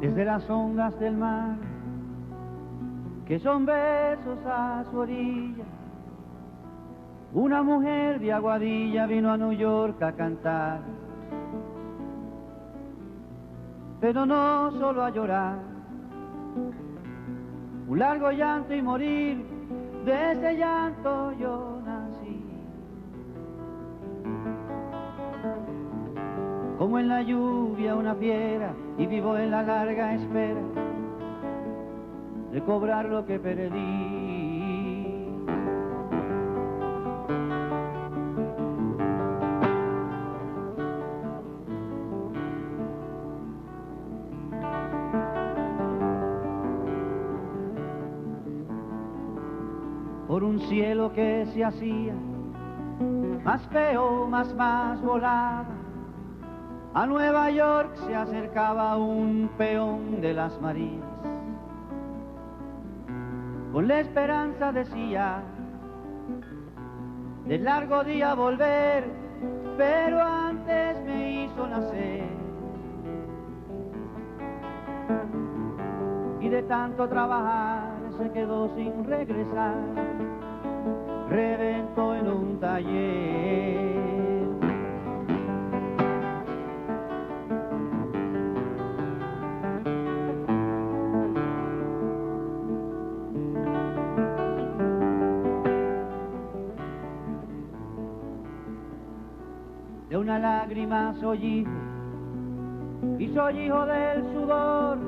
desde las ondas del mar, que son besos a su orilla. Una mujer de Aguadilla vino a New York a cantar, pero no solo a llorar, un largo llanto y morir, de ese llanto yo nací. Como en la lluvia una fiera y vivo en la larga espera de cobrar lo que perdí. Por un cielo que se hacía más feo, más volaba, a Nueva York se acercaba un peón de las Marías. Con la esperanza decía del largo día volver, pero antes me hizo nacer. Y de tanto trabajar se quedó sin regresar, reventó en un taller. De una lágrima soy hijo, y soy hijo del sudor,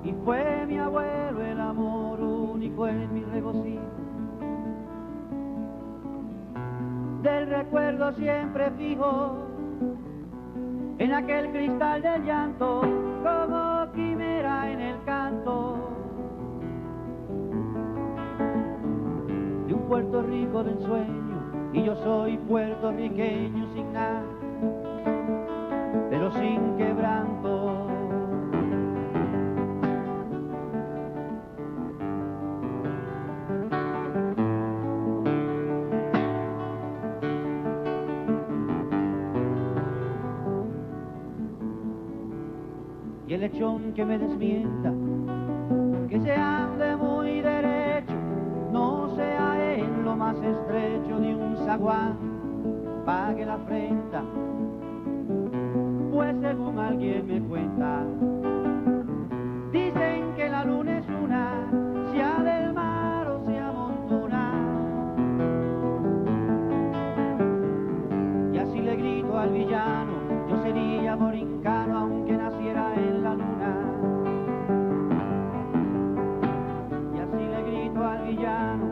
y fue mi abuelo el amor único en mi regocijo. Del recuerdo siempre fijo, en aquel cristal del llanto, como quimera en el canto de un Puerto Rico de ensueño. Y yo soy puertorriqueño sin nada, pero sin quebranto. Y el lechón que me desmienta, que se ande muy derecho, no sea en lo más estrecho de un zaguán, pague la afrenta, pues según alguien me cuenta, dicen que la luna es una, sea del mar o sea montuna. Y así le grito al villano, yo sería borincano aunque naciera en la luna. Y así le grito al villano,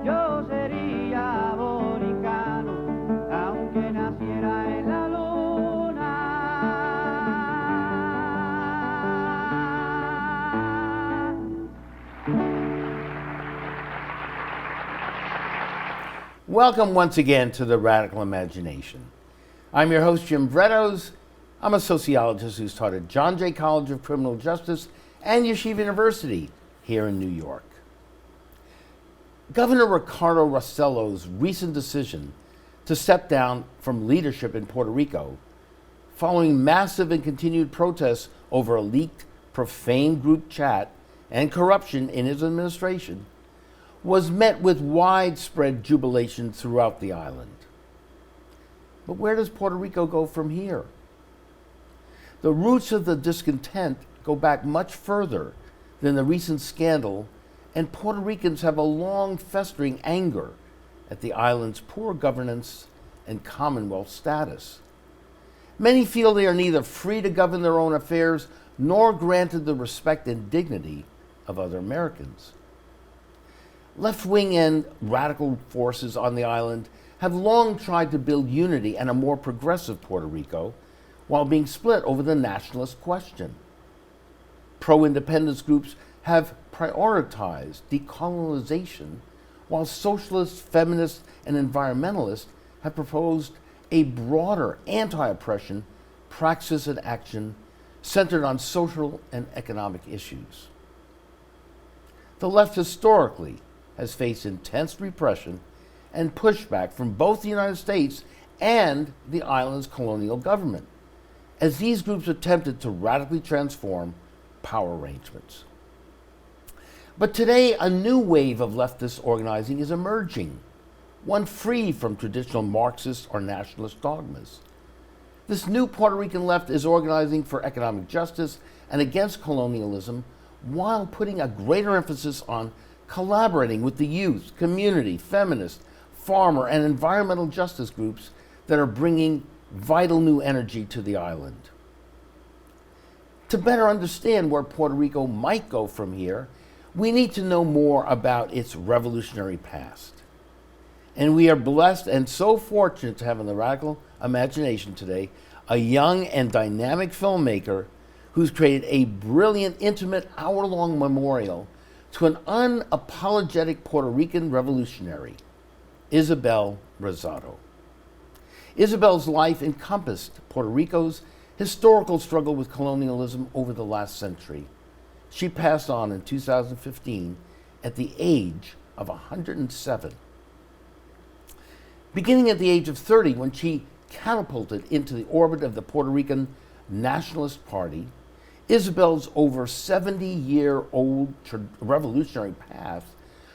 yo sería borincano aunque naciera en la luna. Welcome once again to the Radical Imagination. I'm your host, Jim Vrettos. I'm a sociologist who's taught at John Jay College of Criminal Justice and Yeshiva University here in New York. Governor Ricardo Rossello's recent decision to step down from leadership in Puerto Rico, following massive and continued protests over a leaked, profane group chat and corruption in his administration, was met with widespread jubilation throughout the island. But where does Puerto Rico go from here? The roots of the discontent go back much further than the recent scandal, and Puerto Ricans have a long festering anger at the island's poor governance and Commonwealth status. Many feel they are neither free to govern their own affairs nor granted the respect and dignity of other Americans. Left-wing and radical forces on the island have long tried to build unity and a more progressive Puerto Rico while being split over the nationalist question. Pro-independence groups have prioritized decolonization, while socialists, feminists, and environmentalists have proposed a broader anti-oppression praxis and action centered on social and economic issues. The left historically has faced intense repression and pushback from both the United States and the island's colonial government, as these groups attempted to radically transform power arrangements. But today, a new wave of leftist organizing is emerging, one free from traditional Marxist or nationalist dogmas. This new Puerto Rican left is organizing for economic justice and against colonialism, while putting a greater emphasis on collaborating with the youth, community, feminist, farmer, and environmental justice groups that are bringing vital new energy to the island. To better understand where Puerto Rico might go from here, we need to know more about its revolutionary past. And we are blessed and so fortunate to have in the Radical Imagination today a young and dynamic filmmaker who's created a brilliant, intimate, hour-long memorial to an unapologetic Puerto Rican revolutionary, Isabel Rosado. Isabel's life encompassed Puerto Rico's historical struggle with colonialism over the last century. She passed on in 2015 at the age of 107. Beginning at the age of 30, when she catapulted into the orbit of the Puerto Rican Nationalist Party, Isabel's over 70-year-old revolutionary path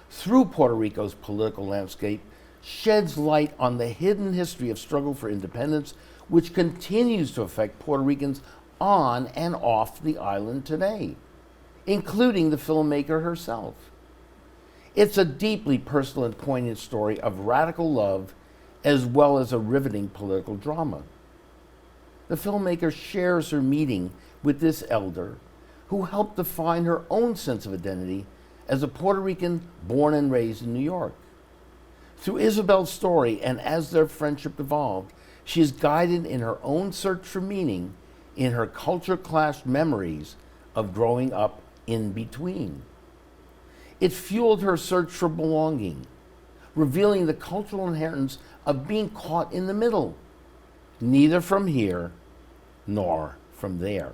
through Puerto Rico's political landscape sheds light on the hidden history of struggle for independence, which continues to affect Puerto Ricans on and off the island today, including the filmmaker herself. It's a deeply personal and poignant story of radical love as well as a riveting political drama. The filmmaker shares her meeting with this elder who helped define her own sense of identity as a Puerto Rican born and raised in New York. Through Isabel's story and as their friendship evolved, she is guided in her own search for meaning in her culture-clashed memories of growing up in between. It fueled her search for belonging, revealing the cultural inheritance of being caught in the middle, neither from here nor from there.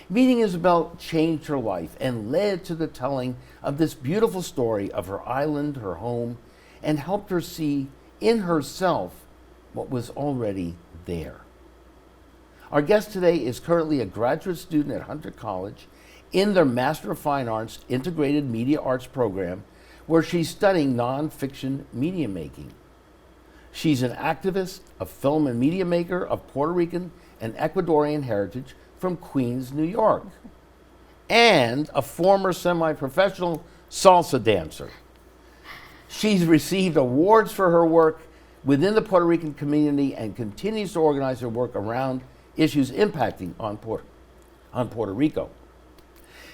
Meeting Isabel changed her life and led to the telling of this beautiful story of her island, her home, and helped her see in herself what was already there. Our guest today is currently a graduate student at Hunter College in their Master of Fine Arts Integrated Media Arts program, where she's studying nonfiction media making. She's an activist, a film and media maker of Puerto Rican and Ecuadorian heritage from Queens, New York, and a former semi-professional salsa dancer. She's received awards for her work within the Puerto Rican community and continues to organize her work around issues impacting on Puerto Rico.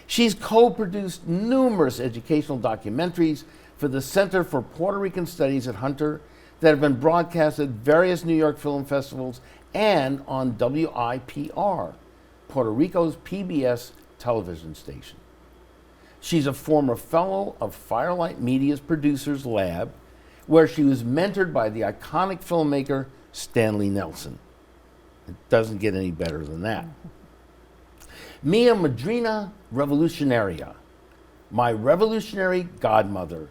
She's co-produced numerous educational documentaries for the Center for Puerto Rican Studies at Hunter that have been broadcast at various New York film festivals and on WIPR, Puerto Rico's PBS television station. She's a former fellow of Firelight Media's Producers Lab, where she was mentored by the iconic filmmaker Stanley Nelson. It doesn't get any better than that. Mia Madrina Revolucionaria, My Revolutionary Godmother,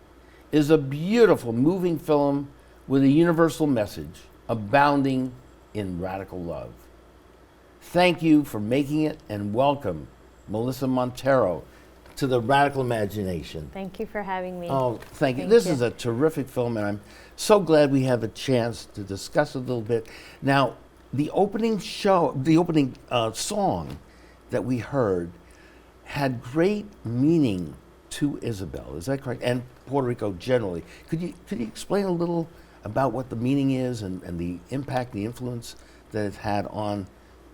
is a beautiful, moving film with a universal message abounding in radical love. Thank you for making it, and welcome, Melissa Montero, to the Radical Imagination. Thank you for having me. Oh, thank you. This is a terrific film, and I'm so glad we have a chance to discuss it a little bit. Now, the opening song that we heard had great meaning to Isabel. Is that correct? And Puerto Rico generally. Could you explain a little about what the meaning is and the impact, the influence that it's had on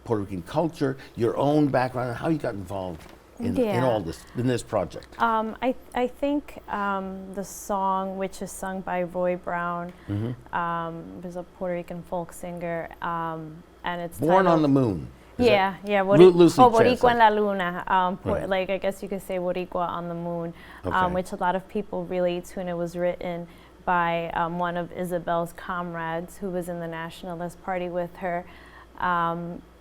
Puerto Rican culture, your own background, and how you got involved in all this, in this project? I think the song, which is sung by Roy Brown, who's a Puerto Rican folk singer, and it's Born on the Moon. Boricua en la Luna. Like, I guess you could say Boricua on the Moon, which a lot of people relate to, and it was written by one of Isabel's comrades who was in the Nationalist Party with her.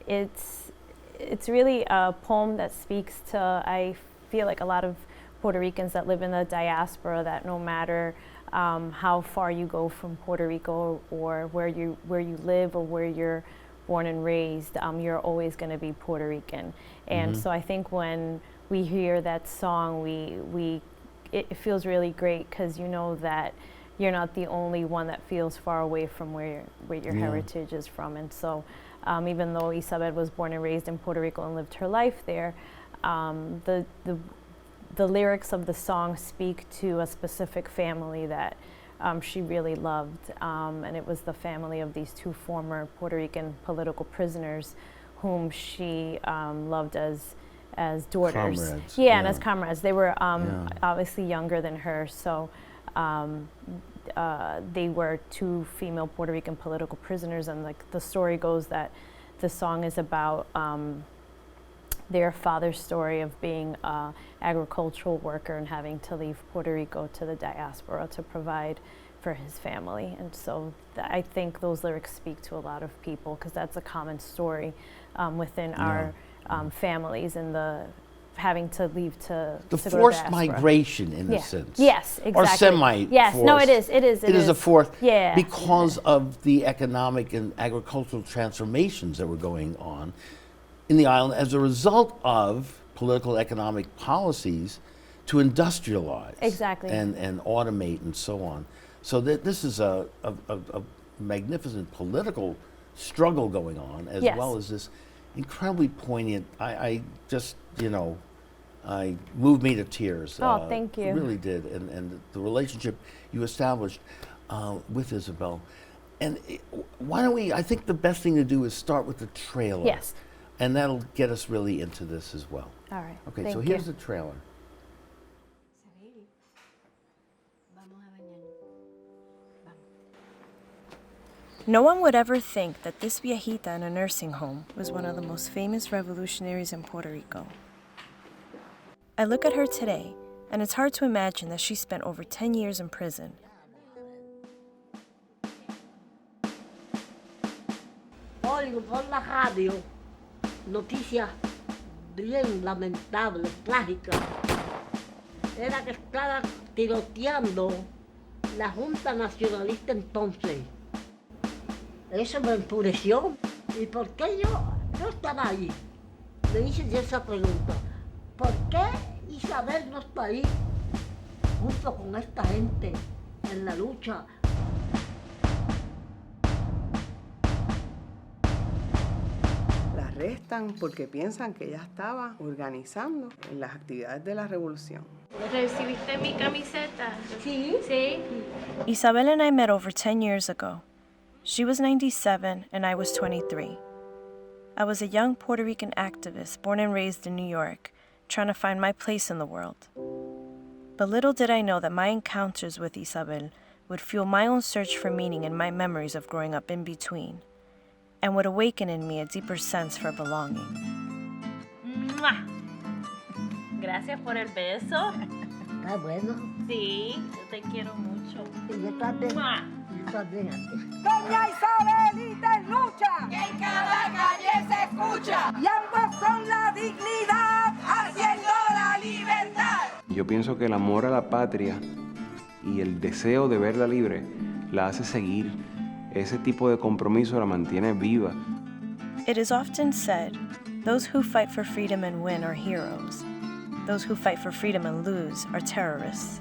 It's really a poem that speaks to, I feel like, a lot of Puerto Ricans that live in the diaspora, that no matter how far you go from Puerto Rico or where you live or where you're born and raised, you're always going to be Puerto Rican. And so I think when we hear that song, it feels really great because you know that you're not the only one that feels far away from where your heritage is from. And so even though Isabel was born and raised in Puerto Rico and lived her life there, the lyrics of the song speak to a specific family that she really loved, and it was the family of these two former Puerto Rican political prisoners whom she loved as daughters. Comrades. And as comrades. They were obviously younger than her, so they were two female Puerto Rican political prisoners, and like the story goes that the song is about their father's story of being an agricultural worker and having to leave Puerto Rico to the diaspora to provide for his family. And so I think those lyrics speak to a lot of people because that's a common story within our families and the having to leave to the to forced go to diaspora. migration in a sense. Yes, exactly. Or semi. Yes, no, it is. It is. It is a forced. Yeah. Because of the economic and agricultural transformations that were going on in the island as a result of political economic policies to industrialize. Exactly. And automate and so on. So this is a magnificent political struggle going on as well as this incredibly poignant, I just, I moved me to tears. Oh, thank you. It really did. And the relationship you established with Isabel. And why don't we, I think the best thing to do is start with the trailer. Yes. And that'll get us really into this as well. All right. Okay, so here's the trailer. No one would ever think that this viejita in a nursing home was one of the most famous revolutionaries in Puerto Rico. I look at her today, and it's hard to imagine that she spent over 10 years in prison. Oigo por la radio noticias bien lamentables, trágicas. Era que estaba tiroteando la Junta Nacionalista entonces. Eso me enfureció. ¿Y por qué yo estaba ahí? Me hice yo esa pregunta. ¿Por qué Isabel no está ahí junto con esta gente en la lucha? La arrestan porque piensan que ella estaba organizando en las actividades de la revolución. ¿Recibiste mi camiseta? Sí. Sí. Isabel and I met over 10 years ago. She was 97 and I was 23. I was a young Puerto Rican activist born and raised in New York, trying to find my place in the world. But little did I know that my encounters with Isabel would fuel my own search for meaning and my memories of growing up in between, and would awaken in me a deeper sense for belonging. ¡Mua! Gracias por el beso. Está bueno. Sí, yo te quiero mucho. Y yo también. ¡Mua! Yo también. Doña Isabelita en lucha, que en cada calle se escucha, y ambos son la dignidad, haciendo la libertad. Yo pienso que el amor a la patria y el deseo de verla libre la hace seguir. Ese tipo de compromiso la mantiene viva. It is often said, those who fight for freedom and win are heroes. Those who fight for freedom and lose are terrorists.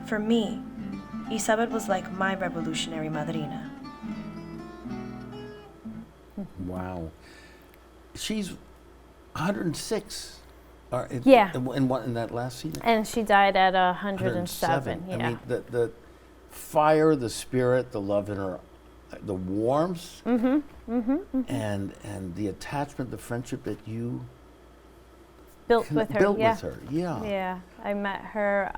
For me, Isabel was like my revolutionary Madrina. Wow. She's 106. Yeah. In that last scene? And she died at 107. Yeah. I mean, the fire, the spirit, the love in her, the warmth, and the attachment, the friendship that you built with her. Built Yeah. with her, yeah. Yeah. I met her.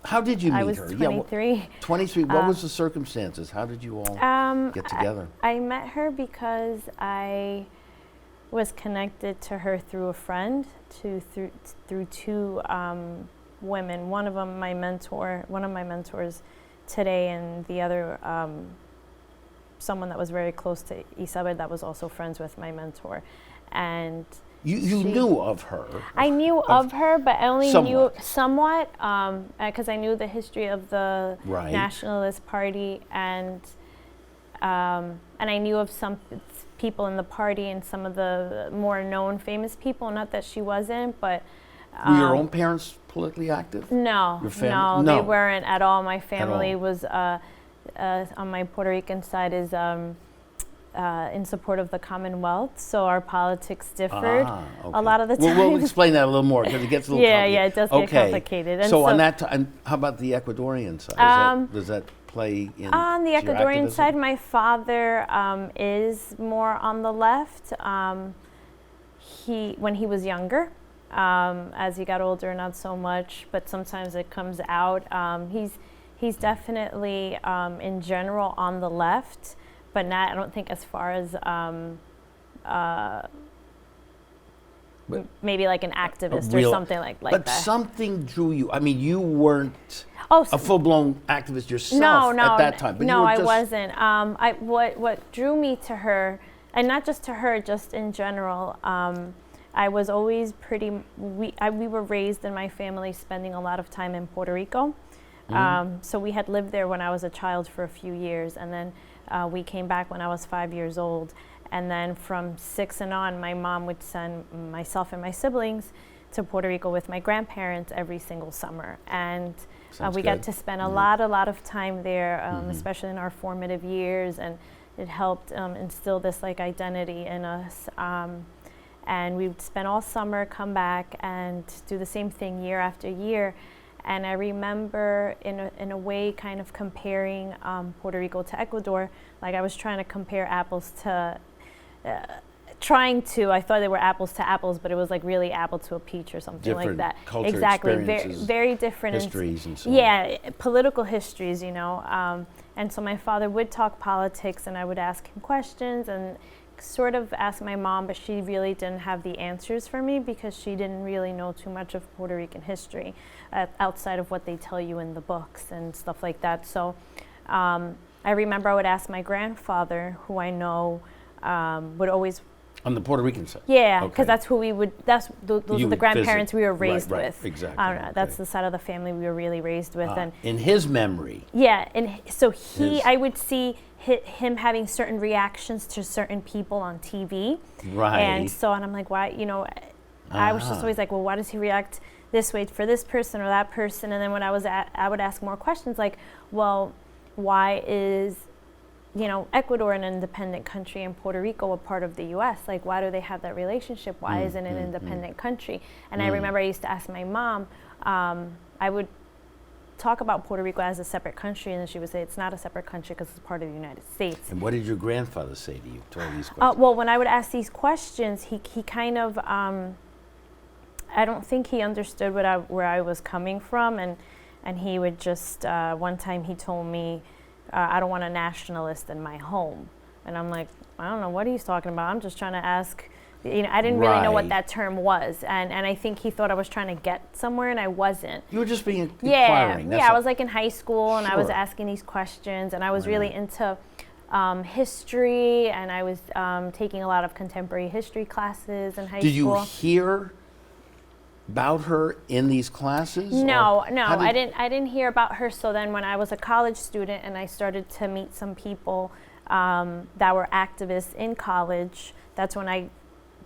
How did you meet I was her? 23. 23. What was the circumstances? How did you all get together? I met her because I was connected to her through a friend, through two women. One of them, one of my mentors today, and the other, someone that was very close to Isabel that was also friends with my mentor. And you knew of her. I knew of her, but I only knew somewhat because I knew the history of the Right. Nationalist Party, and and I knew of some people in the party and some of the more known famous people. Not that she wasn't, but were your own parents politically active? No, no, they weren't at all. My family was on my Puerto Rican side is in support of the Commonwealth, so our politics differed a lot of the time. We'll explain that a little more because it gets a little complicated. Yeah, it does get complicated. And so on that, and how about the Ecuadorian side? Does that play in on the Ecuadorian side? My father is more on the left. When he was younger, as he got older, not so much, but sometimes it comes out. He's definitely in general on the left. But not, I don't think as far as maybe like an activist or something like that. But something drew you. I mean, you weren't a full-blown activist yourself at that time. But no, I wasn't. What drew me to her, and not just to her, just in general, I was always we were raised in my family spending a lot of time in Puerto Rico. So we had lived there when I was a child for a few years, and then we came back when I was 5 years old. And then from 6 and on, my mom would send myself and my siblings to Puerto Rico with my grandparents every single summer. And we got to spend a lot of time there, especially in our formative years. And it helped instill this like identity in us. And we would spend all summer, come back and do the same thing year after year. And I remember in a way kind of comparing Puerto Rico to Ecuador, like I was trying to compare apples to, I thought they were apples to apples, but it was like really apple to a peach or something like that. Culture exactly, very different. Histories and so on. Yeah, political histories, you know. And so my father would talk politics and I would ask him questions and sort of ask my mom, but she really didn't have the answers for me because she didn't really know too much of Puerto Rican history outside of what they tell you in the books and stuff like that. So I remember I would ask my grandfather, who I know would always... On the Puerto Rican side? Yeah, because that's who we would, those are the grandparents we were raised with. Exactly. That's the side of the family we were really raised with. And in his memory. Yeah, and so I would see him having certain reactions to certain people on TV. Right. And I'm like, why, you know, I was just always like, well, why does he react this way for this person or that person? And then when I would ask more questions like, well, why is, you know, Ecuador an independent country and Puerto Rico a part of the U.S.? Like, why do they have that relationship? Why isn't it an independent country? And I remember I used to ask my mom, I would talk about Puerto Rico as a separate country, and then she would say it's not a separate country because it's part of the United States. And what did your grandfather say to you to all these questions? Well, when I would ask these questions, he kind of, I don't think he understood where I was coming from, and he would just, one time he told me, I don't want a nationalist in my home. And I'm like, I don't know what he's talking about. I'm just trying to ask. You know, I didn't really know what that term was. And I think he thought I was trying to get somewhere, and I wasn't. You were just being inquiring. Yeah, I was like in high school, and I was asking these questions, and I was really into history, and I was taking a lot of contemporary history classes in high school. Did you hear about her in these classes? No, I didn't hear about her. So then when I was a college student and I started to meet some people that were activists in college, that's when I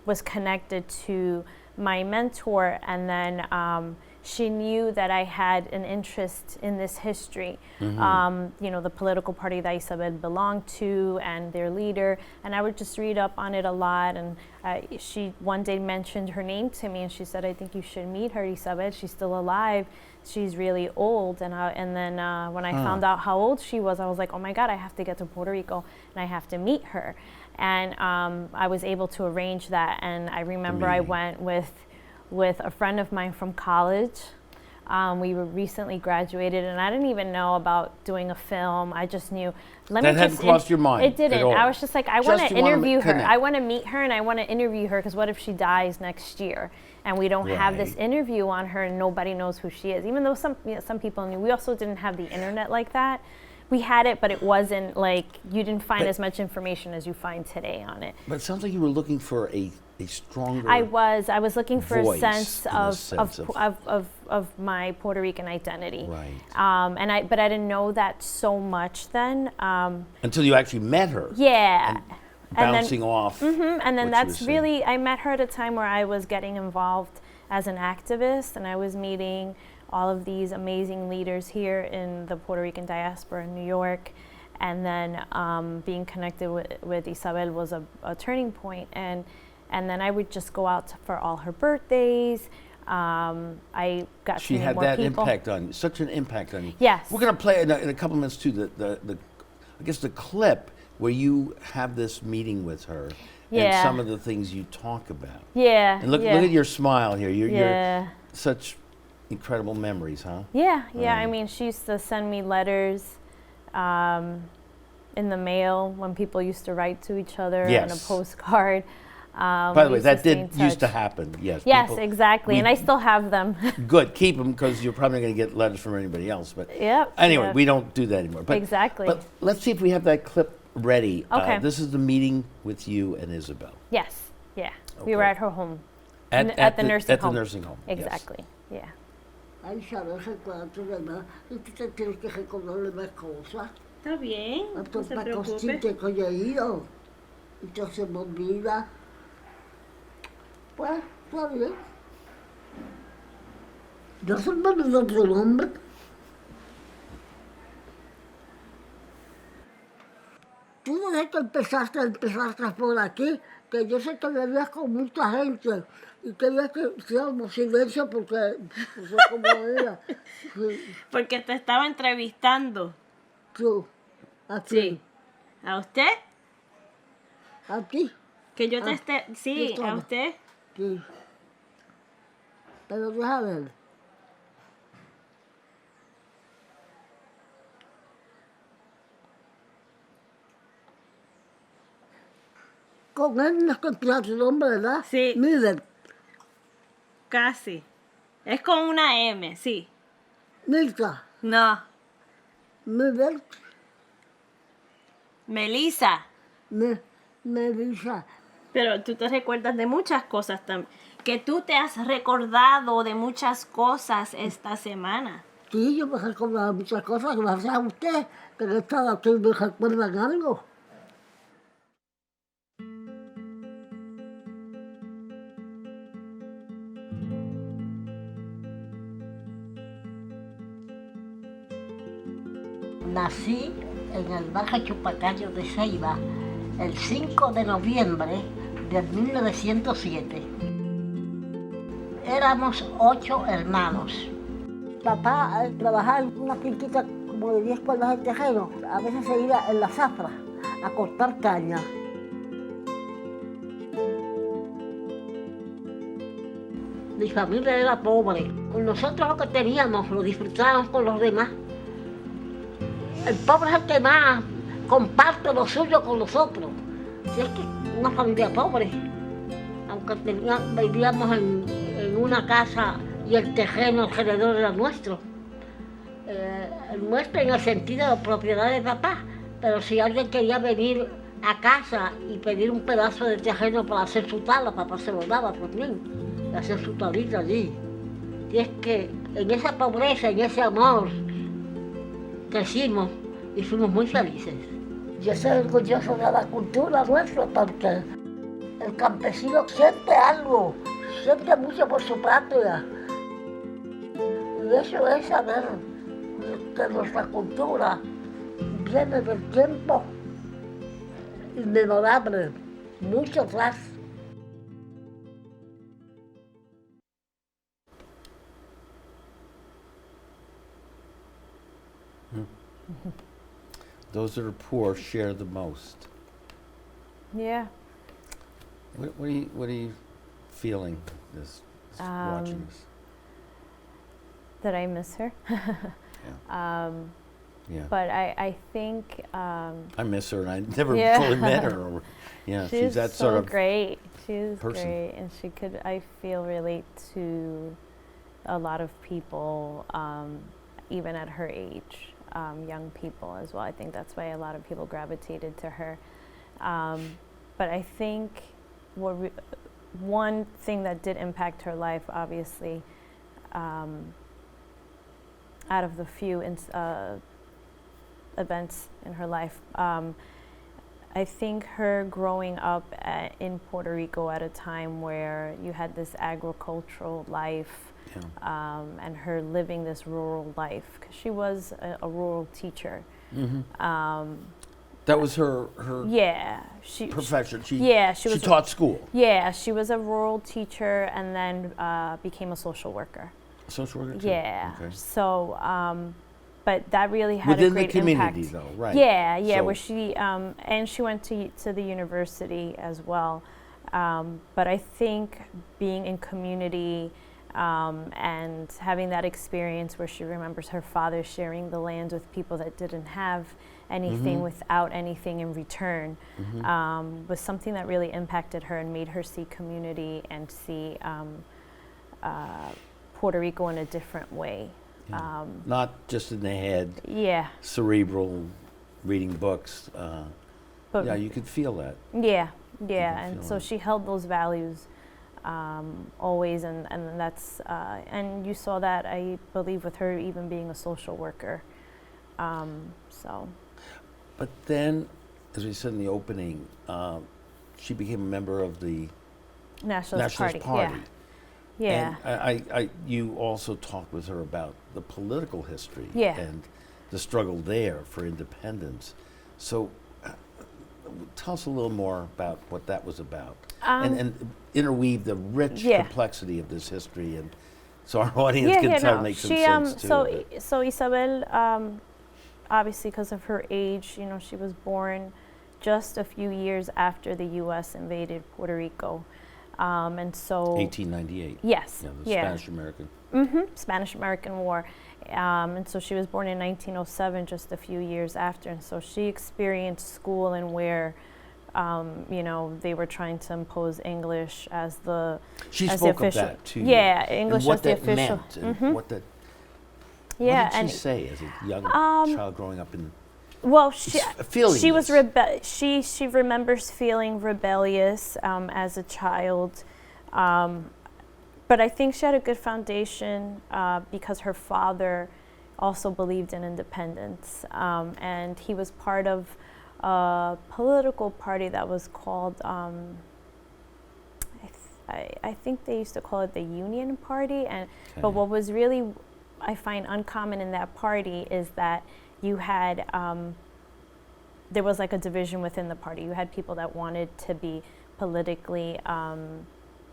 was connected to my mentor, and then she knew that I had an interest in this history, you know, the political party that Isabel belonged to and their leader, and I would just read up on it a lot. And she one day mentioned her name to me, and she said, I think you should meet her, Isabel, she's still alive, she's really old. And then when I found out how old she was, I was like, oh my God, I have to get to Puerto Rico and I have to meet her. And I was able to arrange that, and I remember I went with a friend of mine from college. We were recently graduated, and I didn't even know about doing a film. I just knew. That hadn't crossed your mind. It didn't. At all. I was just like, I want to interview her. I want to meet her, and I want to interview her, because what if she dies next year and we don't have this interview on her, and nobody knows who she is? Even though some people knew. We also didn't have the internet like that. We had it, but it wasn't like, you didn't find as much information as you find today on it. But it sounds like you were looking for a a stronger. I was looking for a sense of my Puerto Rican identity. Right. But I didn't know that so much then. Until you actually met her. Yeah. Bouncing off. And then that's really, I met her at a time where I was getting involved as an activist, and I was meeting all of these amazing leaders here in the Puerto Rican diaspora in New York. And then being connected with Isabel was a turning point. And then I would just go out for all her birthdays. I got she to meet had more that people. impact on you, such an impact on you. Yes. We're going to play in a couple minutes too, I guess the clip where you have this meeting with her and some of the things you talk about. Yeah. And look at your smile here. You're such incredible memories, huh? Yeah. I mean, she used to send me letters in the mail when people used to write to each other in a postcard. By the way, that used to happen. Yes. Yes, exactly, and I still have them. Good, keep them because you're probably going to get letters from anybody else. But anyway, we don't do that anymore. But, exactly. But let's see if we have that clip ready. Okay. This is the meeting with you and Isabel. Yes. Yeah. Okay. We were at her home. At the nursing home. At the nursing home. Exactly. Yes. Yeah. Ay, sabes cuánto demás, y tú te tienes que recordarle más cosas. Está bien, no se Tantas preocupe. cositas que yo he ido, entonces me olvida. Pues, está bien. Yo soy de otro nombre. Tú desde que empezaste por aquí, que yo sé que vivías con mucha gente y querías que hiciéramos silencio porque como era. Sí. Porque te estaba entrevistando. Tú, a ti. Sí. ¿A usted? ¿A ti? Que yo te esté... Sí, ¿tú a sabes? usted. Sí. Pero deja ver. Con él no es su nombre, ¿verdad? Sí. Miller. Casi. Es con una M, sí. Milka. No. Miller. Melissa. Melissa. Pero tú te recuerdas de muchas cosas también. Que tú te has recordado de muchas cosas esta semana. Sí, yo me recuerdo de muchas cosas, gracias a usted, que no estaba aquí, me recuerdan algo. Nací en el barrio Chupacayo de Ceiba el 5 de noviembre de 1907. Éramos 8 hermanos. Papá trabajaba en una finquita como de 10 cuerdas de terreno. A veces se iba en la zafra a cortar caña. Mi familia era pobre. Nosotros lo que teníamos lo disfrutábamos con los demás. El pobre es el que más comparte lo suyo con los otros. Si es que una familia pobre, aunque vivíamos en una casa y el terreno alrededor era nuestro. Nuestro en el sentido de propiedad de papá, pero si alguien quería venir a casa y pedir un pedazo de terreno para hacer su tala, papá se lo daba también, y hacer su talita allí. Y es que en esa pobreza, en ese amor, crecimos y fuimos muy felices. Yo soy orgulloso de la cultura nuestra porque el campesino siente algo, siente mucho por su patria. Y eso es saber que nuestra cultura viene del tiempo inmemorable, mucho atrás. Those that are poor share the most. Yeah. What are you feeling watching this? That I miss her. Yeah. But I think I miss her, and I never Yeah. fully met her. Yeah, she's that so sort of great. She's person. great, and she could, I feel, relate to a lot of people, even at her age, young people as well. I think that's why a lot of people gravitated to her. But I think one thing that did impact her life, obviously, out of the few events in her life, I think her growing up in Puerto Rico at a time where you had this agricultural life, and her living this rural life, because she was a rural teacher. That was her profession. She taught school. Yeah, she was a rural teacher and then became a social worker. Social worker too? Yeah. Okay. So, but that really had a great within the impact. community, though, right? Yeah, So where she and she went to the university as well. But I think being in community and having that experience where she remembers her father sharing the land with people that didn't have anything without anything in return was something that really impacted her and made her see community and see Puerto Rico in a different way. Not just in the head, cerebral, reading books. But you could feel that. Yeah, and so she held those values always, and that's and you saw that, I believe, with her even being a social worker. So. But then, as we said in the opening, she became a member of the Nationalist Party. Yeah. And you also talked with her about the political history and the struggle there for independence. So tell us a little more about what that was about, and interweave the rich complexity of this history, and so our audience can try to make some sense too. So Isabel, obviously because of her age, she was born just a few years after the U.S. invaded Puerto Rico. And so 1898. Yes. The Spanish-American. Spanish-American War. And so she was born in 1907, just a few years after. And so she experienced school and where, they were trying to impose English as the She as spoke the official. of that too. Yeah, English and what as the that official. meant, and what did she say as a young child growing up in? Well, she was she remembers feeling rebellious as a child, but I think she had a good foundation because her father also believed in independence, and he was part of a political party that was called I think they used to call it the Union Party, but what was really I find uncommon in that party is that you had there was like a division within the party. You had people that wanted to be politically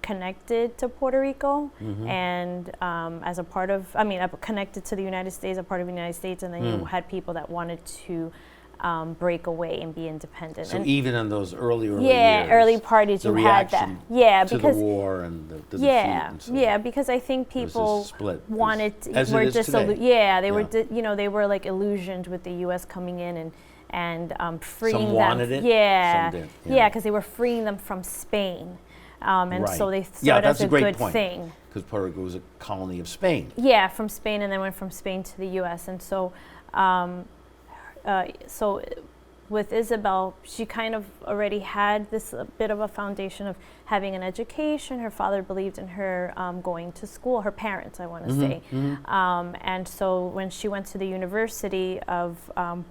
connected to Puerto Rico and as a part of, connected to the United States, a part of the United States, and then you had people that wanted to break away and be independent. So and even in those early years, early parties, you had that. To the war and the defeat. And so because I think people wanted were they were like illusioned with the U.S. coming in and freeing Some them. Wanted it. Yeah, some did, because they were freeing them from Spain, so they saw it as a good thing. Because Puerto Rico was a colony of Spain. Yeah, from Spain, and then went from Spain to the U.S. And so. So with Isabel, she kind of already had this bit of a foundation of having an education. Her father believed in her going to school, her parents, I want to say. And so when she went to the University of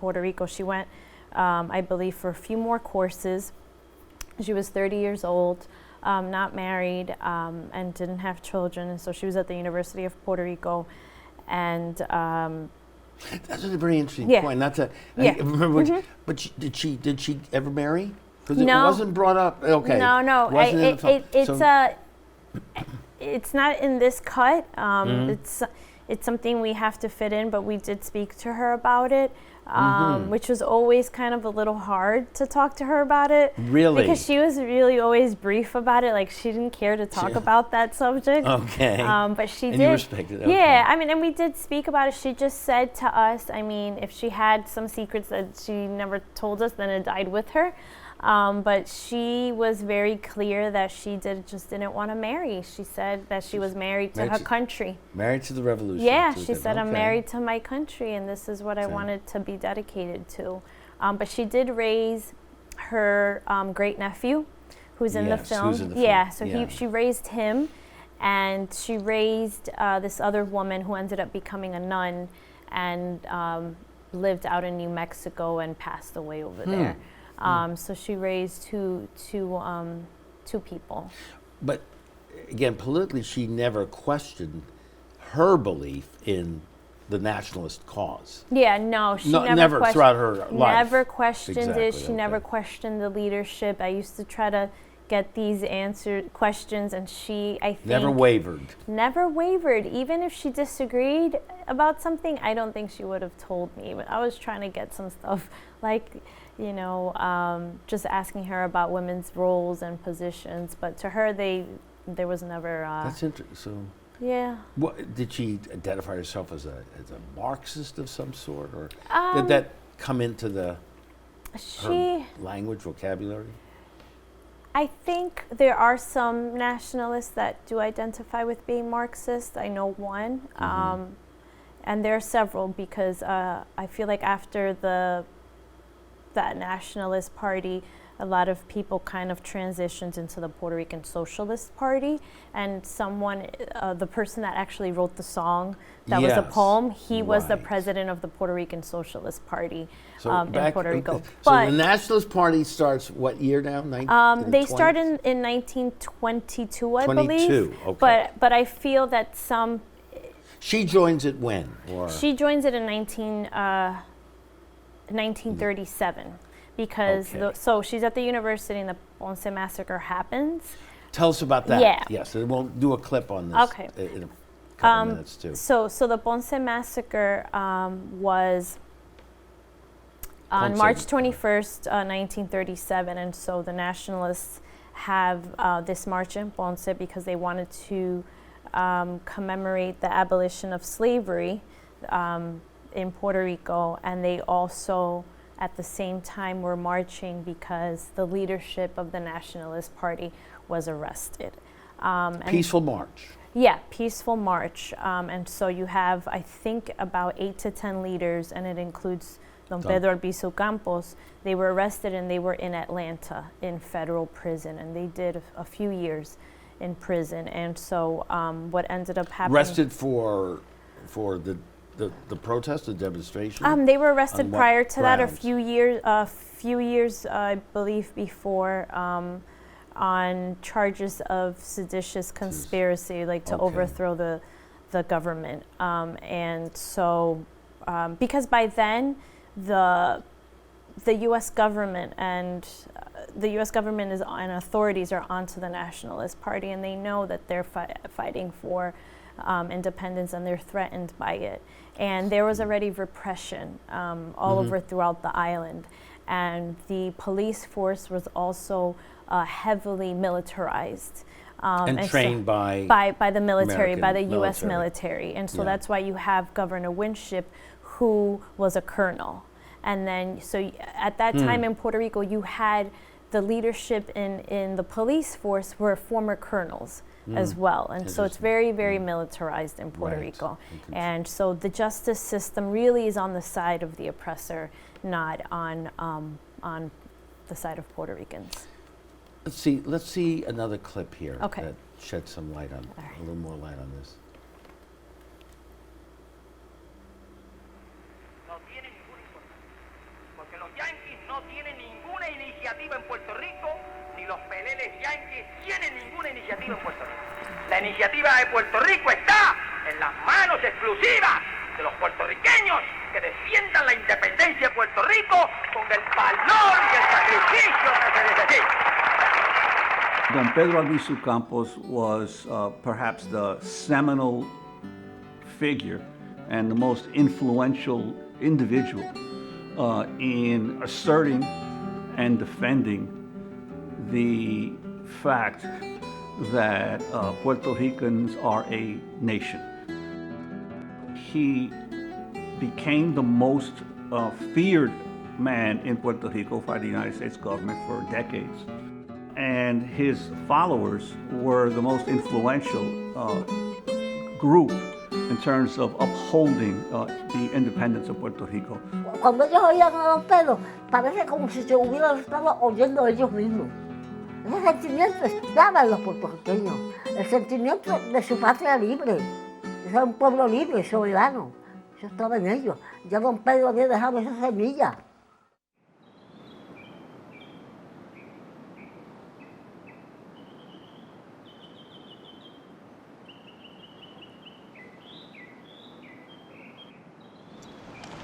Puerto Rico, she went, I believe, for a few more courses. She was 30 years old, not married, and didn't have children. And so she was at the University of Puerto Rico. And that's a very interesting point. Not to I remember, but did she ever marry? Because it wasn't brought up. Okay. No. It's not in this cut. It's something we have to fit in, but we did speak to her about it, which was always kind of a little hard to talk to her about it. Really? Because she was really always brief about it. Like, she didn't care to talk about that subject. Okay. But she did. And you respected it. Okay. Yeah, and we did speak about it. She just said to us, if she had some secrets that she never told us, then it died with her. But she was very clear that she just didn't want to marry. She said that she was married to her country. Married to the revolution. Yeah, she said, I'm married to my country, and this is what I wanted to be dedicated to. But she did raise her great-nephew, who's in the film. Who's in the yeah, film. so she raised him, and she raised this other woman who ended up becoming a nun and lived out in New Mexico and passed away over there. So she raised two people. But again, politically, she never questioned her belief in the nationalist cause. Yeah, no, she never throughout her life. Never questioned Exactly, it. She never questioned the leadership. I used to try to get these questions, and she, I think, never wavered. Never wavered. Even if she disagreed about something, I don't think she would have told me. But I was trying to get some stuff like, just asking her about women's roles and positions. But to her, there was never. That's interesting. So. Yeah. What, did she identify herself as a Marxist of some sort, or did that come into her language, vocabulary? I think there are some nationalists that do identify with being Marxist. I know one, and there are several, because I feel like after that nationalist party, a lot of people kind of transitioned into the Puerto Rican Socialist Party, and the person that actually wrote the song that was a poem, he was the president of the Puerto Rican Socialist Party in Puerto Rico. So the Nationalist Party starts what year now? They started in 1922, I believe. 22, okay. But I feel that some... She joins it when? She joins it in 1937. Because so she's at the university and the Ponce massacre happens. Tell us about that. Yeah. Yes, and we'll do a clip on this in a couple minutes too. So the Ponce massacre was on March 21st, 1937, and so the nationalists have this march in Ponce because they wanted to commemorate the abolition of slavery in Puerto Rico, and they also at the same time were marching because the leadership of the Nationalist Party was arrested. Peaceful march. Yeah, peaceful march. And so you have, I think, about 8 to 10 leaders, and it includes Don Pedro Albizu Campos. They were arrested and they were in Atlanta in federal prison, and they did a few years in prison. And so what ended up happening... Arrested for the protest, the demonstration? They were arrested prior to that, a few years, I believe, before, on charges of seditious conspiracy, like to overthrow the government. And so, because by then, the U.S. government and authorities are onto the Nationalist Party, and they know that they're fighting for independence, and they're threatened by it. And there was already repression all over throughout the island. And the police force was also heavily militarized. And trained by the military, American by the U.S. military. And so that's why you have Governor Winship, who was a colonel. And then, so at that time in Puerto Rico, you had the leadership in the police force were former colonels as well. And so it's very, very militarized in Puerto Rico. And so the justice system really is on the side of the oppressor, not on the side of Puerto Ricans. Let's see another clip here that sheds some light on, a little more light on this. No tiene ninguna importancia, porque los yanquis no tienen ninguna iniciativa en Puerto Rico, ni los peleles yanquis tienen ninguna iniciativa en Puerto Rico. La iniciativa de Puerto Rico está en las manos exclusivas de los puertorriqueños que defiendan la independencia de Puerto Rico con el valor y el sacrificio que se necesita. Don Pedro Albizu Campos was perhaps the seminal figure and the most influential individual in asserting and defending the fact that Puerto Ricans are a nation. He became the most feared man in Puerto Rico by the United States government for decades. And his followers were the most influential group in terms of upholding the independence of Puerto Rico. Cuando ellos oían a Don Pedro, parece como si se hubieran estado oyendo ellos mismos. Ese sentimiento estaba en los puertorriqueños, el sentimiento de su patria libre, de ser un pueblo libre, soberano. Eso estaba en ellos. Ya don Pedro había dejado esa semilla.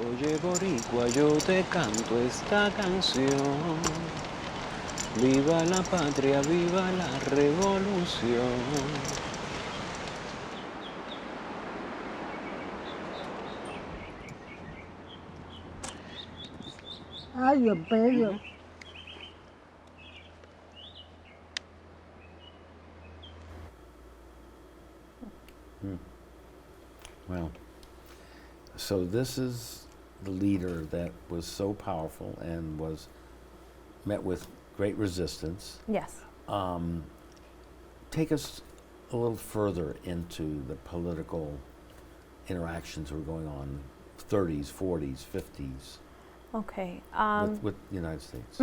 Oye boricua, yo te canto esta canción. Viva la patria, viva la revolución. Ay, don Pedro. Wow. So this is the leader that was so powerful and was met with great resistance. Yes. Take us a little further into the political interactions that were going on, 30s, 40s, 50s. Okay. With the United States.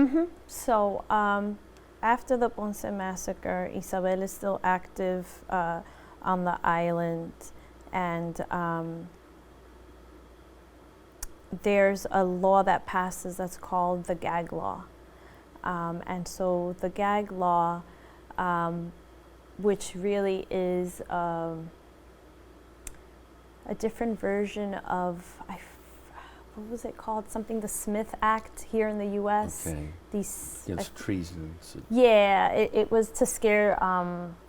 So after the Ponce massacre, Isabel is still active on the island, and there's a law that passes that's called the gag law. And so the gag law, which really is a different version of, what was it called? Something, the Smith Act here in the U.S. Okay. Against treason. Yeah, it was to scare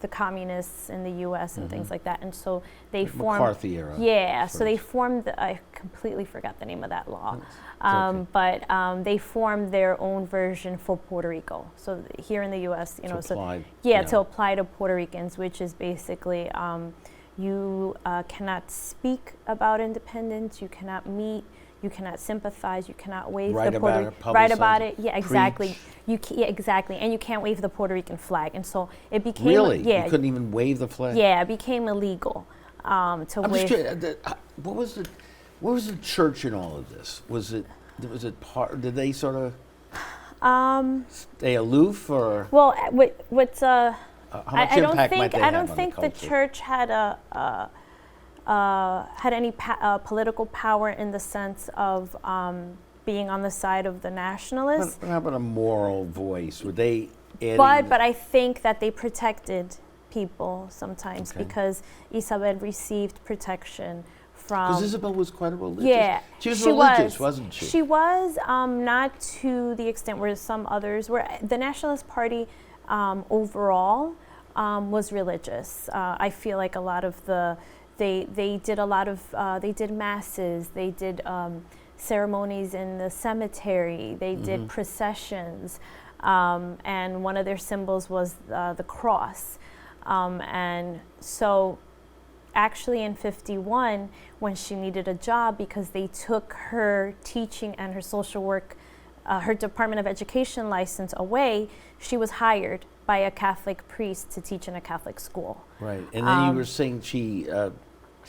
the communists in the U.S. and things like that. And so they formed McCarthy era. Yeah, so they formed. I completely forgot the name of that law, okay. But they formed their own version for Puerto Rico. So here in the U.S., you know, to apply to Puerto Ricans, which is basically you cannot speak about independence, you cannot meet. You cannot sympathize. You cannot wave write the Puerto about it. Write about it. Yeah, exactly. Preach. Exactly, and you can't wave the Puerto Rican flag. And so it became really. Yeah, you couldn't even wave the flag. Yeah, it became illegal to wave. What was the church in all of this? Was it part? Did they sort of stay aloof or? Well, what's how much impact might they have on the culture? I don't think the church had had any political power in the sense of being on the side of the nationalists. But how about a moral voice? Were they adding? But I think that they protected people sometimes because Isabel received protection from. Because Isabel was quite a religious. Yeah, she was religious, wasn't she? She was not to the extent where some others were. The Nationalist Party overall was religious. I feel like a lot of they did a lot of, they did masses, they did ceremonies in the cemetery, they did processions, and one of their symbols was the cross. And so actually in 51, when she needed a job because they took her teaching and her social work, her Department of Education license away, she was hired by a Catholic priest to teach in a Catholic school. Right, and then you were saying she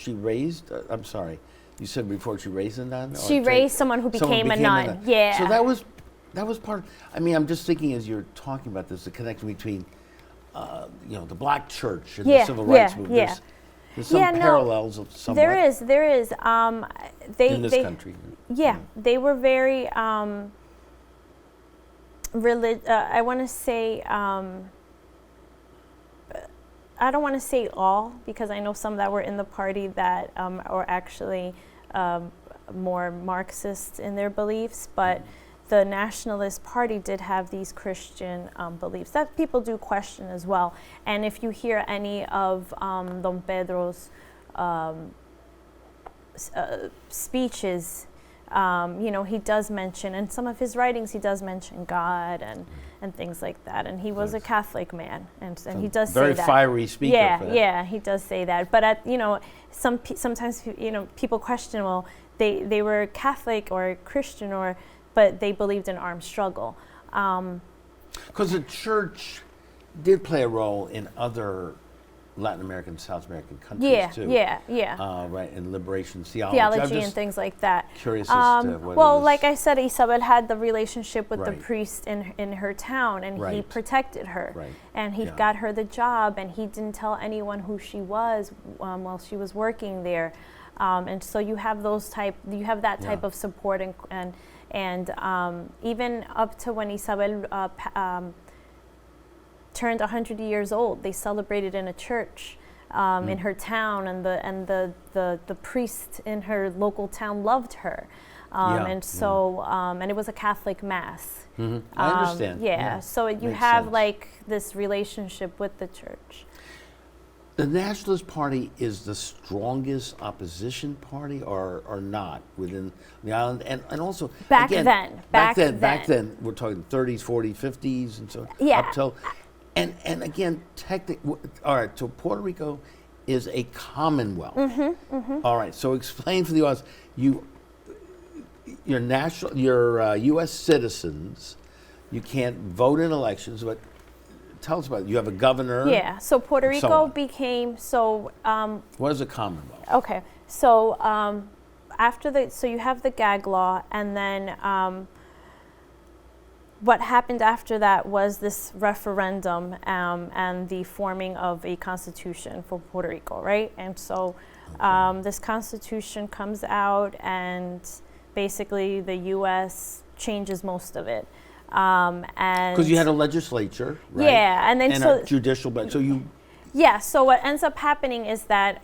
raised, I'm sorry, you said before she raised a nun? She raised someone who became a nun, yeah. So that was part of, I mean, I'm just thinking as you're talking about this, the connection between, the black church and the civil rights movement. There's some parallels somewhat. There is. In this country. Yeah, they were very, I want to say, I don't want to say all, because I know some that were in the party that are actually more Marxist in their beliefs, but the Nationalist Party did have these Christian beliefs that people do question as well. And if you hear any of Don Pedro's speeches, he does mention, and some of his writings, he does mention God and things like that. And he was a Catholic man, and he does say that. Very fiery speaker. Yeah, he does say that. But sometimes people question, well, they were Catholic or Christian, but they believed in armed struggle. Because the church did play a role in other Latin American, South American countries too. Right, and liberation theology and things like that. Curious as to what well, it is. like I said, Isabel had the relationship with the priest in her town, and he protected her, and he got her the job, and he didn't tell anyone who she was while she was working there, and so you have that type of support, and even up to when Isabel turned 100 years old, they celebrated in a church in her town, and the priest in her local town loved her, and it was a Catholic mass. I understand. So you Makes have sense. like this relationship with the church. The Nationalist Party is the strongest opposition party, or not within the island, and also back again, then we're talking 30s, 40s, 50s, and so Yeah. up till. And again, all right, so Puerto Rico is a commonwealth. All right, so explain for the audience, you're U.S. citizens, you can't vote in elections, but tell us about it. You have a governor. Yeah, so Puerto Rico became, what is a commonwealth? Okay, so so you have the gag law, and then what happened after that was this referendum and the forming of a constitution for Puerto Rico, right? And so this constitution comes out, and basically the U.S. changes most of it. And because you had a legislature, right? Yeah, and then a judicial, but so you. Yeah, so what ends up happening is that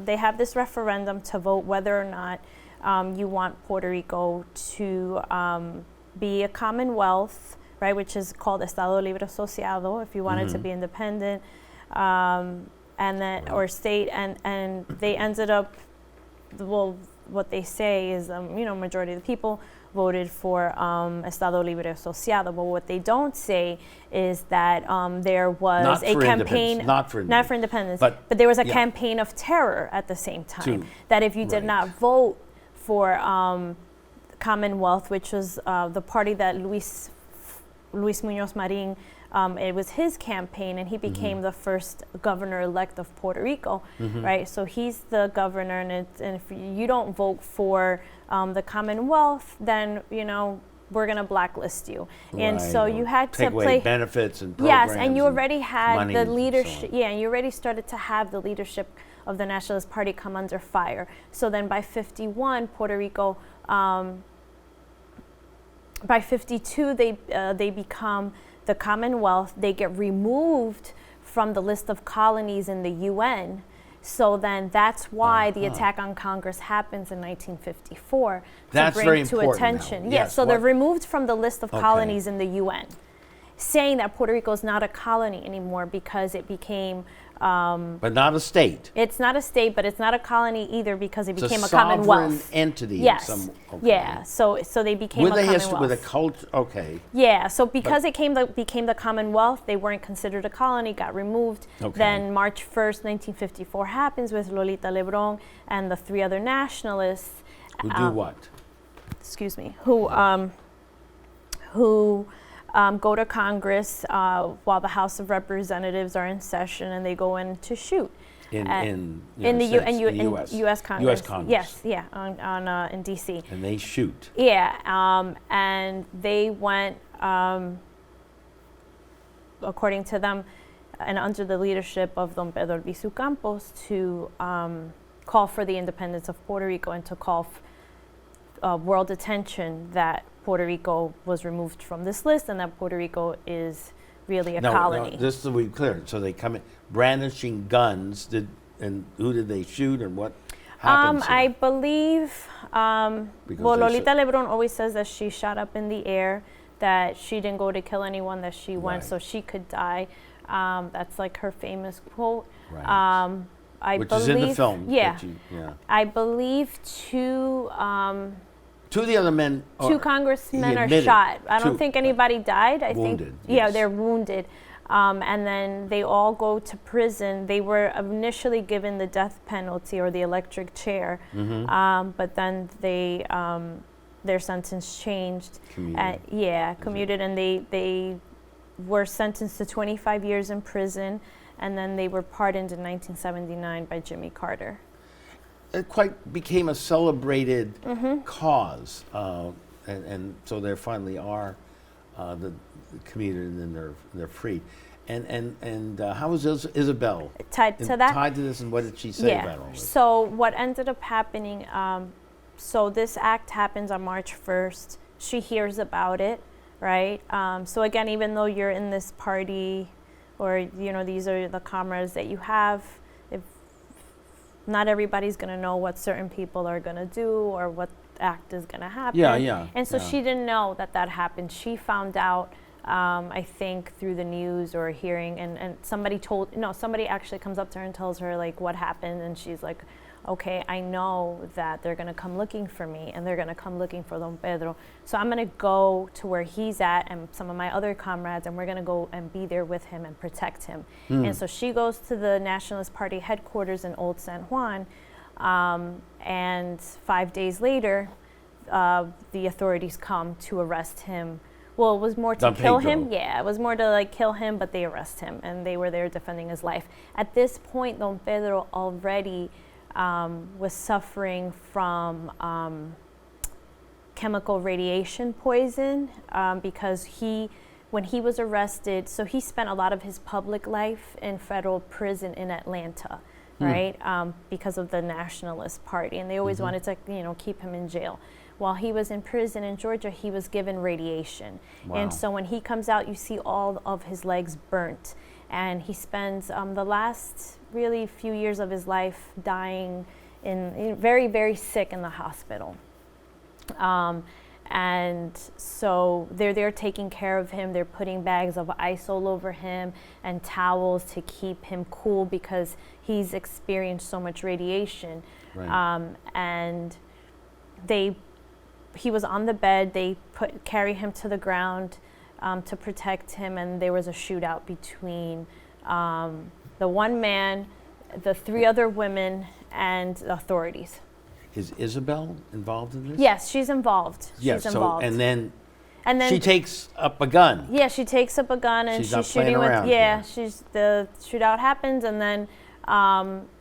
they have this referendum to vote whether or not you want Puerto Rico to be a commonwealth, right, which is called Estado Libre Asociado, if you want it to be independent, and then or state, and they ended up, well, what they say is, majority of the people voted for Estado Libre Asociado, but what they don't say is that there was a campaign, not for independence, but there was a campaign of terror at the same time, that if you did not vote for Commonwealth, which was the party that Luis Muñoz Marin, it was his campaign, and he became the first governor-elect of Puerto Rico, right? So he's the governor, and if you don't vote for the Commonwealth, then we're going to blacklist you. And so you had to play benefits and programs. Yes, and you already had the leadership. Yeah, and you already started to have the leadership of the Nationalist Party come under fire. So then by 51, Puerto Rico. By 52, they become the Commonwealth. They get removed from the list of colonies in the UN. So then that's why the attack on Congress happens in 1954 that's to bring very to important attention. now. Yeah, Yes, so they're removed from the list of colonies in the UN, saying that Puerto Rico is not a colony anymore because it became. But not a state. It's not a state, but it's not a colony either because it became a sovereign commonwealth. Entity. Yes. Yeah. So they became a commonwealth. With a culture. Okay. Yeah. So because it became the Commonwealth, they weren't considered a colony. Got removed. Okay. Then March 1st, 1954 happens with Lolita Lebrón and the three other nationalists. Who do what? Excuse me. Who go to Congress while the House of Representatives are in session, and they go in to shoot. In U.S. Congress. U.S. Congress. Yes, yeah, in D.C. And they shoot. Yeah, and they went, according to them, and under the leadership of Don Pedro Albizu Campos, to call for the independence of Puerto Rico and to call world attention that Puerto Rico was removed from this list and that Puerto Rico is really a colony. No, this is to be clear. So they come in brandishing guns. And who did they shoot, and what happened? I believe. Lolita Lebrón always says that she shot up in the air, that she didn't go to kill anyone, that she went so she could die. That's like her famous quote. Right. Which believe, is in the film. Yeah. I believe two of the other men. Two congressmen are shot. I don't think anybody died. I wounded, think. yes. Yeah, they're wounded. And then they all go to prison. They were initially given the death penalty or the electric chair, but then they their sentence changed. Commuted. Commuted, and they were sentenced to 25 years in prison. and then they were pardoned in 1979 by Jimmy Carter. It quite became a celebrated cause, and so there finally are the commuted and they're free. And how was Isabel tied to that? Tied to this, and what did she say about all this? So what ended up happening, so this act happens on March 1st. She hears about it, right? So again, even though you're in this party, or these are the comrades that you have, if not everybody's gonna know what certain people are gonna do or what act is gonna happen. Yeah. And so she didn't know that happened. She found out, I think, through the news or hearing, and somebody actually comes up to her and tells her like what happened, and she's like, okay, I know that they're gonna come looking for me, and they're gonna come looking for Don Pedro, so I'm gonna go to where he's at and some of my other comrades, and we're gonna go and be there with him and protect him. And so she goes to the Nationalist Party headquarters in Old San Juan, and 5 days later, the authorities come to arrest him. Well, it was more to kill him. Yeah, it was more to like kill him, but they arrest him, and they were there defending his life. At this point, Don Pedro already was suffering from chemical radiation poison, because when he was arrested, so he spent a lot of his public life in federal prison in Atlanta, right? Because of the Nationalist Party, and they always wanted to, keep him in jail. While he was in prison in Georgia, he was given radiation. Wow. And so when he comes out, you see all of his legs burnt. And he spends the last really few years of his life dying in very, very sick in the hospital. And so they're there taking care of him. They're putting bags of ice all over him and towels to keep him cool because he's experienced so much radiation. Right. And he was on the bed. They carry him to the ground to protect him, and there was a shootout between the one man, the three other women, and the authorities. Is Isabel involved in this? Yes, she's involved. Yes, she's involved. And then she takes up a gun. Yeah, she takes up a gun and she's shooting with. The shootout happens, and then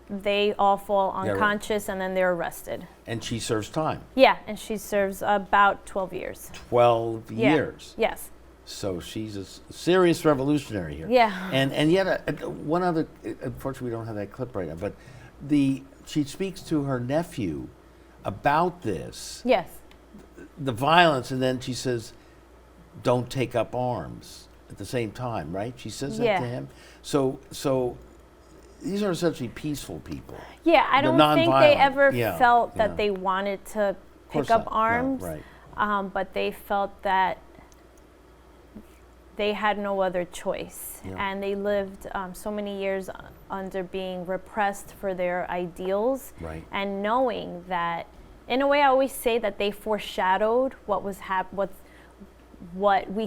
they all fall unconscious, and then they're arrested. And she serves time. Yeah, and she serves about 12 years. 12 years. Yes. So she's a serious revolutionary here. Yeah. And yet one other, unfortunately we don't have that clip right now, but she speaks to her nephew about this. Yes. The violence, and then she says, don't take up arms at the same time, right? She says that to him. So these are essentially peaceful people. Yeah, I don't think they ever felt that they wanted to pick up arms. No, right. But they felt that they had no other choice. Yeah. And they lived so many years under being repressed for their ideals. Right. And knowing that, in a way, I always say that they foreshadowed what we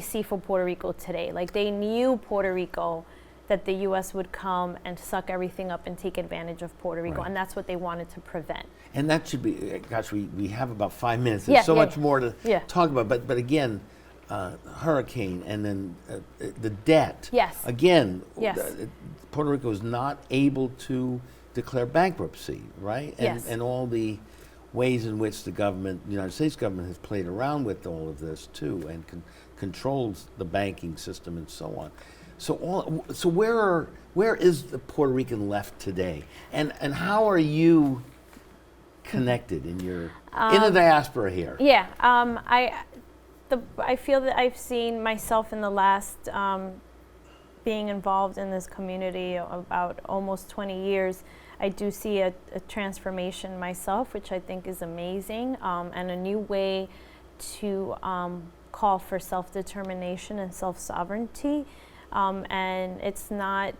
see for Puerto Rico today. Like, they knew Puerto Rico, that the U.S. would come and suck everything up and take advantage of Puerto Rico, and that's what they wanted to prevent. And that should be, gosh, we have about 5 minutes. There's so much more to talk about, but again, hurricane, and then the debt. Yes. Again, yes. Puerto Rico is not able to declare bankruptcy, right? And all the ways in which the United States government has played around with all of this too, and controls the banking system and so on. So where is the Puerto Rican left today, and how are you connected in the diaspora here? Yeah, I feel that I've seen myself in the last being involved in this community about almost 20 years. I do see a transformation myself, which I think is amazing, and a new way to call for self-determination and self-sovereignty. And it's not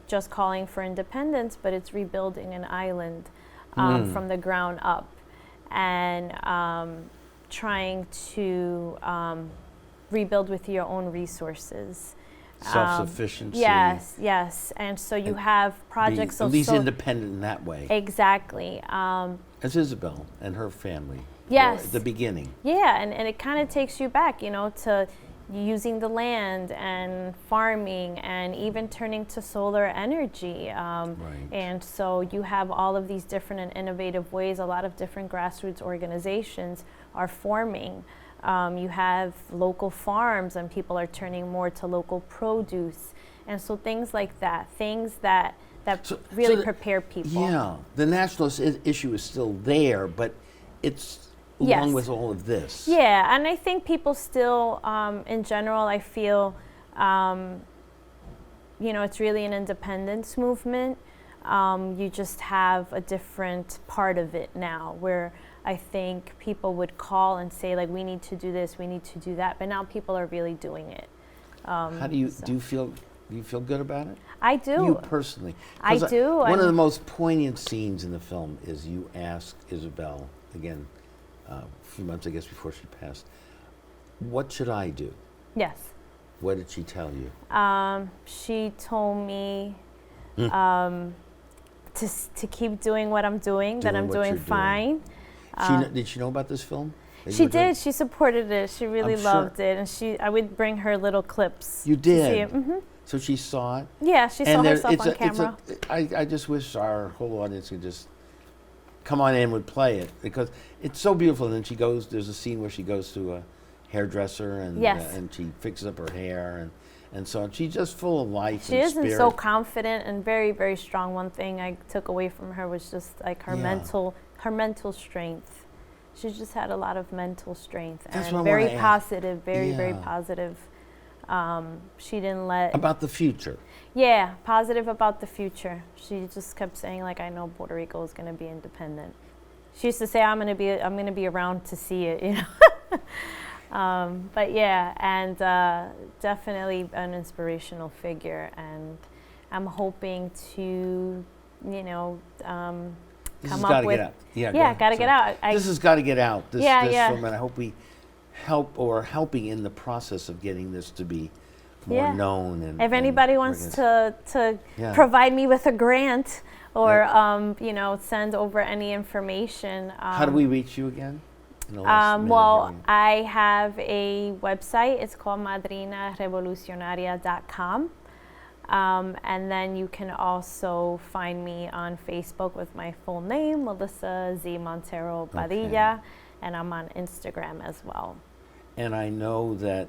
just calling for independence, but it's rebuilding an island from the ground up, and trying to rebuild with your own resources. Self-sufficiency. Yes. And so you have projects at least independent in that way. Exactly. As Isabel and her family. Yes. At the beginning. Yeah, and it kind of takes you back, to using the land and farming and even turning to solar energy. And so you have all of these different and innovative ways. A lot of different grassroots organizations are forming. You have local farms and people are turning more to local produce. And so things like that, things that really prepare people. Yeah, the nationalist issue is still there, but it's along with all of this. Yeah, and I think people still, in general, I feel, it's really an independence movement. You just have a different part of it now where I think people would call and say, like, we need to do this, we need to do that, but now people are really doing it. How do you feel good about it? I do. You personally? I do. One of the most poignant scenes in the film is you ask Isabel, again, a few months, I guess, before she passed, what should I do? Yes. What did she tell you? She told me to keep doing what I'm doing, that I'm doing fine. Did she know about this film? She did. She supported it. She really loved it, and I would bring her little clips. You did. To see it. So she saw it. Yeah, she saw herself on camera. I just wish our whole audience could just come on in and would play it because it's so beautiful. And then she goes. There's a scene where she goes to a hairdresser and she fixes up her hair and so on. She's just full of life. She and is spirit. And so confident and very, very strong. One thing I took away from her was just like her mental strength. She just had a lot of mental strength and very positive, very positive. She didn't let about the future. Yeah, positive about the future. She just kept saying, like, I know Puerto Rico is going to be independent. She used to say, I'm going to be around to see it, you know. But yeah, and definitely an inspirational figure, and I'm hoping to, come up with. Gotta get out. This has got to get out. This film, and I hope we helping in the process of getting this to be more known. And if anybody wants to provide me with a grant or send over any information. How do we reach you again? I have a website. It's called Madrina Revolucionaria.com. And then you can also find me on Facebook with my full name, Melissa Z. Montero Padilla, and I'm on Instagram as well. And I know that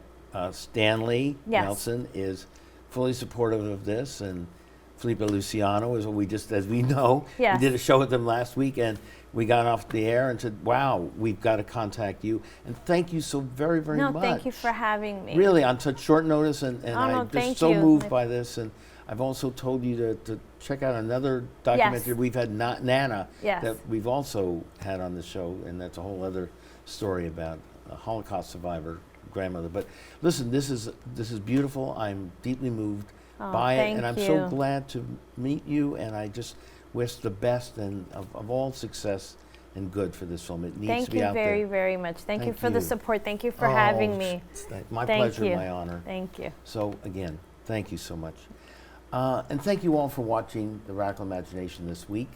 Stanley Nelson is fully supportive of this, and Felipe Luciano is as we know. Yes. We did a show with them last week, and we got off the air and said, wow, we've got to contact you. And thank you so very, very much. No, thank you for having me. Really, on such short notice, and I'm just so moved by this. And I've also told you to check out another documentary. We've had Nana that we've also had on the show, and that's a whole other story about a Holocaust survivor grandmother. But listen, this is beautiful. I'm deeply moved by it, and I'm so glad to meet you, and I just wish the best and of all success and good for this film. It needs to be out there. Thank you very, very much. Thank you for the support. Thank you for having me. My pleasure, my honor. Thank you. So again, thank you so much. And thank you all for watching The Radical Imagination this week.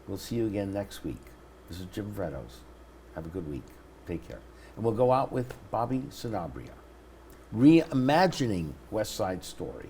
We'll see you again next week. This is Jim Vrettos. Have a good week. Take care. And we'll go out with Bobby Sanabria, reimagining West Side Story.